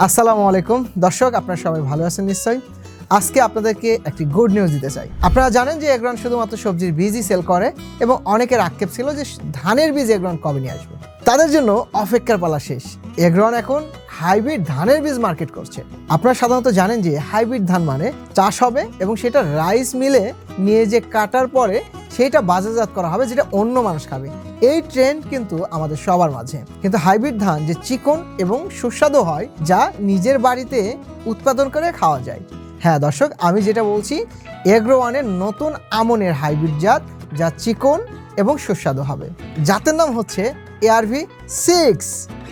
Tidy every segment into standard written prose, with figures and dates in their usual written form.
আসসালামু আলাইকুম দর্শক, আপনারা সবাই ভালো আছেন নিশ্চয়ই। আজকে আপনাদেরকে একটি গুড নিউজ দিতে চাই। আপনারা জানেন যে এগ্রন শুধুমাত্র সবজির বীজই সেল করে এবং অনেকের আক্ষেপ ছিল যে ধানের বীজ এগ্রন কবে নিয়ে আসবে। তাদের জন্য অপেক্ষার পালা শেষ। এগ্রন এখন হাইব্রিড ধানের বীজ মার্কেট করছে। আপনারা সাধারণত জানেন যে হাইব্রিড ধান মানে চাষ হবে এবং সেটা রাইস মিলে নিয়ে যে কাটার পরে সেটা বাজারজাত করা হবে, যেটা অন্য মানুষ খাবে। এই ট্রেন্ড কিন্তু আমাদের সবার মাঝে। কিন্তু হাইব্রিড ধান যে চিকন এবং সুস্বাদু হয়, যা নিজের বাড়িতে উৎপাদন করে খাওয়া যায়। হ্যাঁ দর্শক, আমি যেটা বলছি, এগ্রো ওয়ানের নতুন আমনের হাইব্রিড জাত, যা চিকন এবং সুস্বাদু হবে। জাতের নাম হচ্ছে ARV6।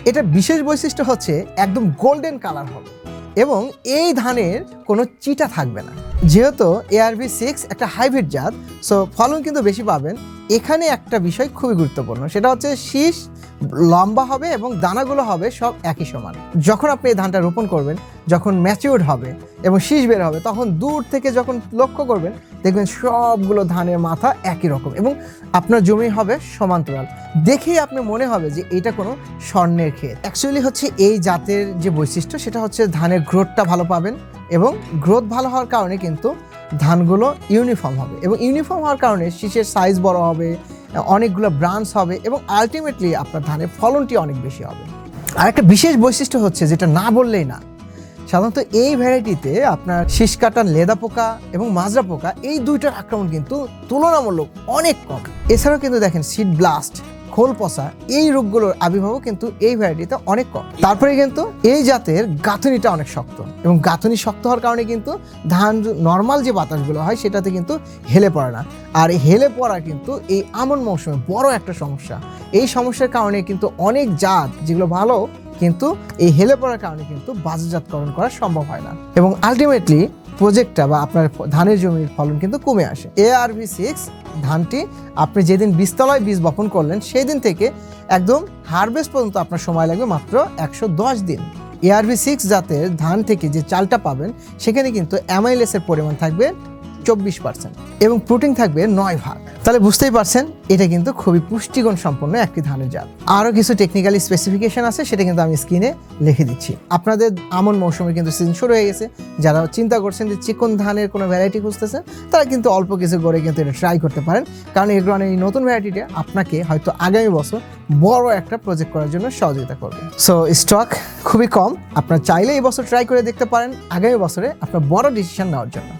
এটা বিশেষ বৈশিষ্ট্য হচ্ছে একদম গোল্ডেন কালার হবে এবং এই ধানের কোনো চিটা থাকবে না। যেহেতু ARV6 একটা হাইব্রিড জাত, সো ফলন কিন্তু বেশি পাবেন। এখানে একটা বিষয় খুবই গুরুত্বপূর্ণ, সেটা হচ্ছে শীষ লম্বা হবে এবং দানাগুলো হবে সব একই সমান। যখন আপনি এই ধানটা রোপণ করবেন, যখন ম্যাচিউরড হবে এবং শীষ বের হবে, তখন দূর থেকে যখন লক্ষ্য করবেন, দেখবেন সবগুলো ধানের মাথা একই রকম এবং আপনার জমি হবে সমান্তরাল। দেখেই আপনি মনে হবে যে এটা কোনো স্বর্ণের ক্ষেত। অ্যাকচুয়ালি হচ্ছে এই জাতের যে বৈশিষ্ট্য, সেটা হচ্ছে ধানের গ্রোথটা ভালো পাবেন এবং গ্রোথ ভালো হওয়ার কারণে কিন্তু ধানগুলো ইউনিফর্ম হবে এবং ইউনিফর্ম হওয়ার কারণে শীষের সাইজ বড় হবে, অনেকগুলো ব্রাঞ্চ হবে এবং আলটিমেটলি আপনার ধানের ফলনটি অনেক বেশি হবে। আর একটা বিশেষ বৈশিষ্ট্য হচ্ছে, যেটা না বললেই না, সাধারণত এই ভ্যারাইটিতে আপনার শীষ কাটার লেদা পোকা এবং মাজরা পোকা, এই দুইটার আক্রমণ কিন্তু তুলনামূলক অনেক কম। এছাড়াও কিন্তু দেখেন সিড ব্লাস্ট, খোল পচা, এই রোগগুলোর আবির্ভাবও কিন্তু এই ভ্যারাইটিতে অনেক কম। তারপরে কিন্তু এই জাতের গাঁথনিটা অনেক শক্ত এবং গাঁথনি শক্ত হওয়ার কারণে কিন্তু ধান নর্মাল যে বাতাসগুলো হয় সেটাতে কিন্তু হেলে পড়ে না। আর হেলে পড়া কিন্তু এই আমন মৌসুমে বড় একটা সমস্যা। এই সমস্যার কারণে কিন্তু অনেক জাত যেগুলো ভালো, কিন্তু এই হেলে পড়ার কারণে কিন্তু বাজারজাতকরণ করা সম্ভব হয় না এবং আলটিমেটলি প্রজেক্টটা বা আপনার ধানের জমির ফলন কিন্তু কমে আসে। ARV6 ধানটি আপনি যেদিন বীজতলায় বীজ বপন করলেন, সেই দিন থেকে একদম হারভেস্ট পর্যন্ত আপনার সময় লাগবে মাত্র 110 দিন। ARV6 জাতের ধান থেকে যে চালটা পাবেন, সেখানে কিন্তু অ্যামাইলেসের পরিমাণ থাকবে 24% এবং প্রোটিন থাকবে 9 ভাগ। তাহলে বুঝতেই পারছেন, এটা কিন্তু খুবই পুষ্টিগুণ সম্পন্ন একটি ধানের জাত। আরও কিছু টেকনিক্যালি স্পেসিফিকেশন আছে, সেটা কিন্তু আমি স্ক্রিনে লিখে দিচ্ছি। আপনাদের আমন মৌসুমে কিন্তু সিজন শুরু হয়ে গেছে। যারা চিন্তা করছেন যে চিকন ধানের কোনো ভ্যারাইটি খুঁজতেছেন, তারা কিন্তু অল্প কিছু করে কিন্তু এটা ট্রাই করতে পারেন, কারণ এগ্রনের এই নতুন ভ্যারাইটিটা আপনাকে হয়তো আগামী বছর বড় একটা প্রজেক্ট করার জন্য সহযোগিতা করবে। সো স্টক খুবই কম, আপনারা চাইলে এই বছর ট্রাই করে দেখতে পারেন, আগামী বছরে আপনার বড় ডিসিশন নেওয়ার জন্য।